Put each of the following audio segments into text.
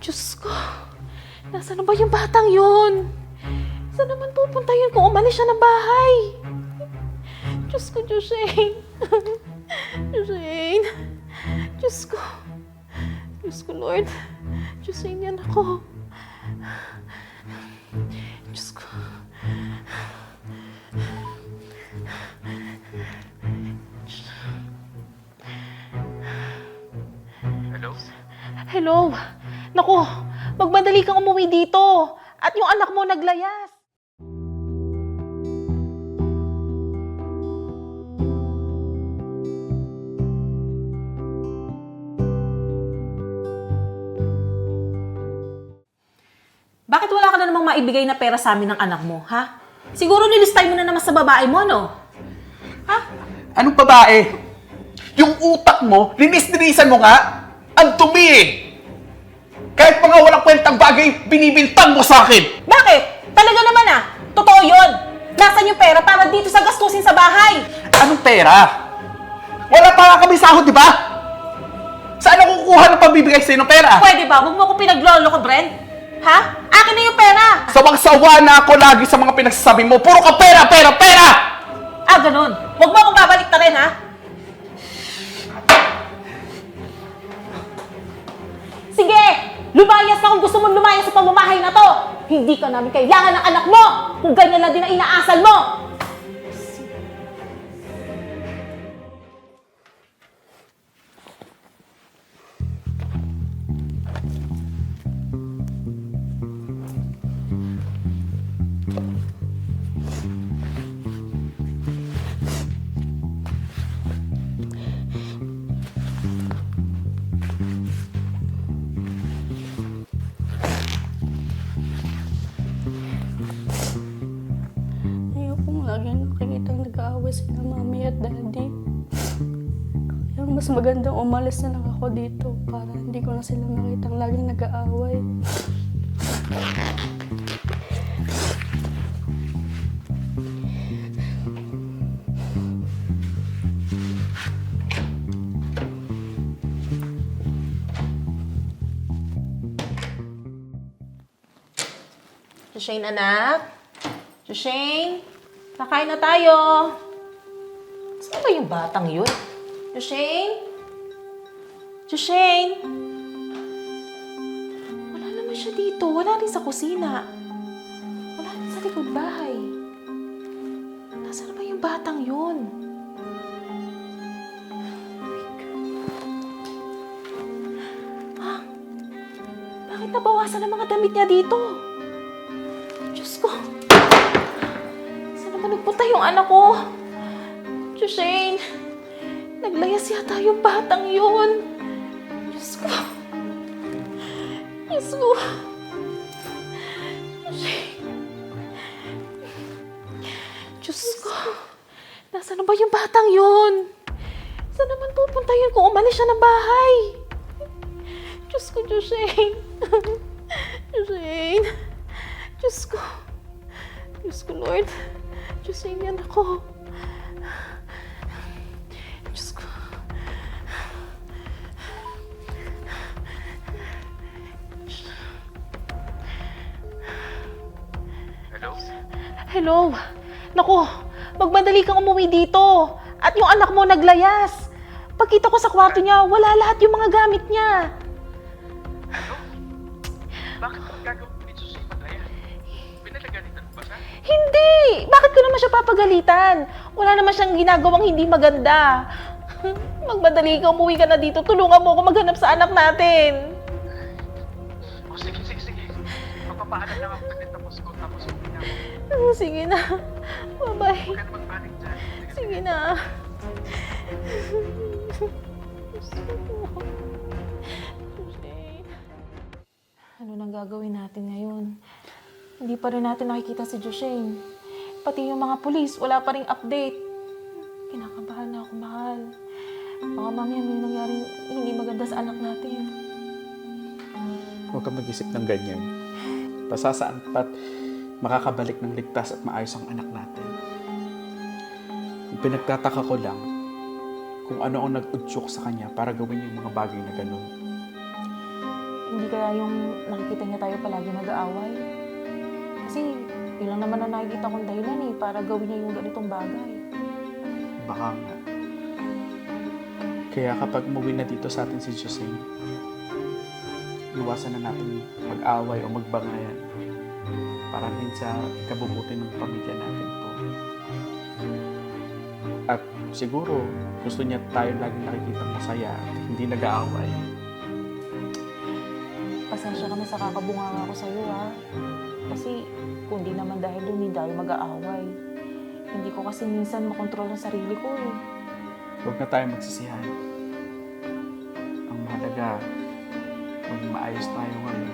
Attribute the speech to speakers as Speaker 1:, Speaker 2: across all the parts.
Speaker 1: Diyos ko, nasaan na ba yung batang yun? Saan naman pupunta yun kung umalis siya ng bahay? Diyos ko, Joshane. Joshane. Diyos ko. Diyos ko, Lord. Joshane, yan ako. Diyos ko.
Speaker 2: Hello?
Speaker 1: Hello. Naku, magmadali kang umuwi dito. At yung anak mo naglayas. Bakit wala ka na namang maibigay na pera sa amin ng anak mo, ha? Siguro nilistay mo na naman sa babae mo, no? Ha?
Speaker 2: Anong babae? Yung utak mo, linis-linisan mo nga, ang dumi eh! Kahit mga walang kwentang bagay, binibintang mo sa akin!
Speaker 1: Bakit? Talaga naman ah! Totoo yun! Nasaan yung pera para dito sa gastusin sa bahay?
Speaker 2: Anong pera? Wala pa nga kami sahod, di ba? Saan ako kukuha ng pambibigay sa'yo ng pera?
Speaker 1: Pwede ba? Huwag mo ako pinaglolo ko, Brent. Ha? Akin na yung pera!
Speaker 2: Sawang-sawa na ako lagi sa mga pinagsasabi mo. Puro ka pera, pera, pera!
Speaker 1: Ah, ganun. Huwag mo akong babalik na rin, ha? Sige! Lumayas ka kung gusto mong lumayas sa pamamahay na to! Hindi ka namin kailangan ng anak mo! Kung ganyan lang din ang inaasal mo!
Speaker 3: Ayokong lagi nakikitang nag-aaway sila mami at daddy. Kaya mas magandang umalis na lang ako dito para hindi ko na sila makitang laging nag-aaway.
Speaker 1: Joshane, anak? Joshane? Nakain na tayo. Saan ba yung batang yun? Joshane? Joshane? Wala naman siya dito. Wala rin sa kusina. Wala rin sa likod bahay. Nasaan na ba yung batang yun? Ha? Bakit nabawasan ang mga damit niya dito? Diyos ko. Saan naman nagpunta yung anak ko? Joshane, naglayas yata yung batang yun. Diyos ko. Diyos ko. Joshane. Diyos ko. Nasaan na ba yung batang yun? Saan naman pupunta yun kung umalis siya ng bahay? Diyos ko, Joshane. Joshane. Diyos ko. Diyos ko, Lord. Joshane, yan ako. Diyos ko.
Speaker 2: Hello?
Speaker 1: Hello. Naku, magmadali kang umuwi dito. At yung anak mo naglayas. Pagkita ko sa kwarto niya, wala lahat yung mga gamit niya.
Speaker 2: Bakit ang gagawin mo dito sa Himalaya? Pinalagalitan mo ba siya?
Speaker 1: Hindi! Bakit ko naman siya papagalitan? Wala naman siyang ginagawang hindi maganda. Magmadali ka, umuwi ka na dito. Tulungan mo ako maghanap sa anak natin.
Speaker 2: O sige. Magpapaalam lang ako tapos uwi na ako.
Speaker 1: Sige na. Bye-bye.
Speaker 2: Huwag ka na magpanik dyan.
Speaker 1: Sige na. Ano nang gagawin natin ngayon? Hindi pa rin natin nakikita si Joshane. Pati yung mga pulis, wala pa ring update. Kinakabahan na ako, mahal. Baka mamaya may nangyaring hindi maganda sa anak natin.
Speaker 2: Huwag kang mag-isip ng ganyan. Pasasaan pa't makakabalik ng ligtas at maayos ang anak natin. Ang pinagtataka ko lang, kung ano ang nag-udyok sa kanya para gawin yung mga bagay na ganun.
Speaker 1: Hindi Daddy kaya yung nakikita niya tayo palagi nag-aaway? Kasi yun lang naman ang nakikita kong dahilan para gawin niya yung ganitong bagay.
Speaker 2: Baka nga. Kaya kapag umuwi na dito sa atin si Jose, iwasan na natin mag-away o magbangayan para din sa ikabubuti ng pamilya natin to. At siguro, gusto niya tayo laging nakikita masaya at hindi nag-aaway.
Speaker 1: Pasensya kami sa kakabunganga ko sa'yo, ha? Kasi kung di naman dahil doon, hindi tayo mag-aaway. Hindi ko kasi minsan makontrol ang sarili ko, eh.
Speaker 2: Huwag na tayo magsisihan. Ang mahalaga, maging maayos tayo ngayon.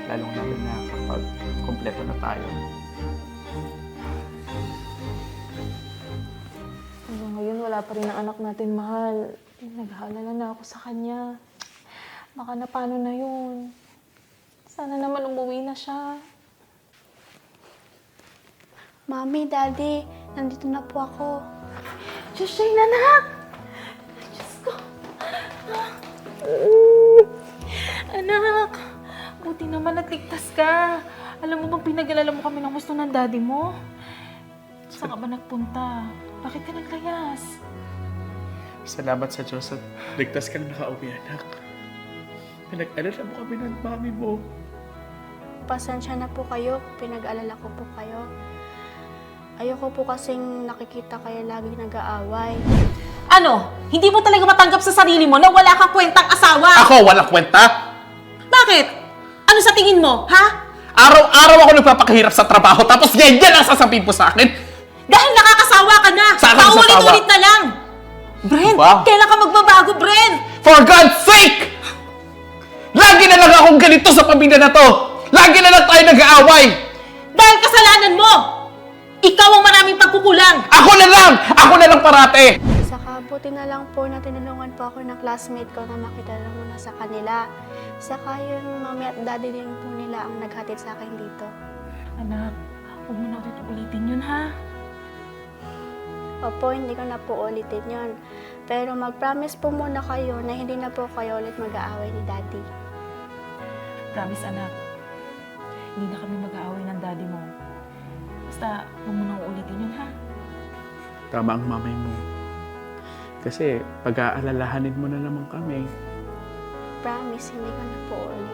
Speaker 2: Lalong natin na kapag kompleto na tayo.
Speaker 1: Hanggang ngayon, wala pa rin ang anak natin, mahal. Naghalala na ako sa kanya. Baka na paano na yun. Sana naman umuwi na siya.
Speaker 3: Mami, Daddy, nandito na po ako.
Speaker 1: Diyos, Shane, anak! Diyos ko. Anak, buti naman at ligtas ka. Alam mo bang pinag-alala mo kami ng gusto ng daddy mo? Saan ka ba nagpunta? Bakit ka naglayas?
Speaker 2: Salamat sa Diyos at ligtas kang nakauwi, anak. Pinag-alala mo kami ng mami mo.
Speaker 3: Pasensya na po kayo, pinag-alala ko po kayo. Ayoko po kasing nakikita kayo lagi nag-aaway.
Speaker 1: Ano? Hindi mo talaga matanggap sa sarili mo na wala kang kwentang asawa?
Speaker 2: Ako, walang kwenta!
Speaker 1: Bakit? Ano sa tingin mo, ha?
Speaker 2: Araw-araw ako nagpapakahirap sa trabaho tapos ganyan ang sasabihin mo sa akin.
Speaker 1: Dahil nakakasawa ka na!
Speaker 2: Saan ka nasasawa?
Speaker 1: Paulit-ulit na lang! Brent,
Speaker 2: Wow.
Speaker 1: kailan ka magbabago, Brent?
Speaker 2: For God's sake! Lagi na lang akong ganito sa pamilya na to! Lagi na lang tayo nag-aaway!
Speaker 1: Dahil kasalanan mo! Ikaw ang maraming pagkukulang!
Speaker 2: Ako na lang! Ako na lang parate!
Speaker 3: Saka buti na lang po na tinulungan po ako ng classmate ko na makilala muna sa kanila. Saka yung mami at daddy din po nila ang naghatid sa akin dito.
Speaker 1: Anak, huwag mo na ulit-ulitin yun, ha?
Speaker 3: Opo, hindi ko na po ulitin yon. Pero mag-promise po muna kayo na hindi na po kayo ulit mag-aaway ni daddy.
Speaker 1: Promise, anak. Hindi na kami mag-aaway ng daddy mo. Basta, huwag mo nang ulitin yun, ha?
Speaker 2: Tama ang mamay mo. Kasi pag-aalalahanin mo na naman kami.
Speaker 3: Promise, hindi ko na po ulitin.